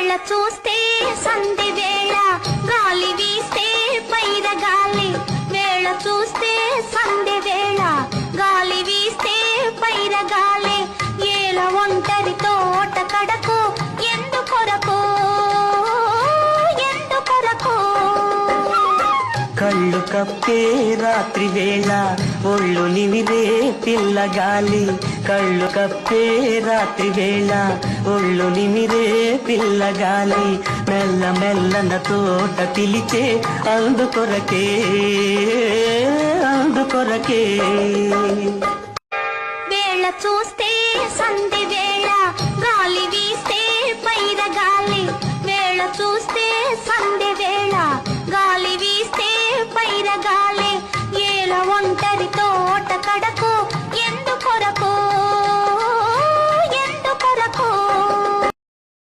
వేళ చూస్తే సంధి వేళ గాలి వీస్తే పైర గాలి వేళ చూస్తే సంధి వేళ గాలి వీస్తే పైర గాలి ఏల ఒంటరి తోట కడకు ఎందుకొరకు కళ్ళు కప్పే రాత్రి వేళ ఒళ్ళు నిమిరే పిల్లగాలి కళ్ళు కప్పే రాత్రి వేళ ఒళ్ళు నిమిరే పిల్లగాలి మెల్ల మెల్లన తోట పిలిచే అందుకొరకే వేళ చూస్తే సంధి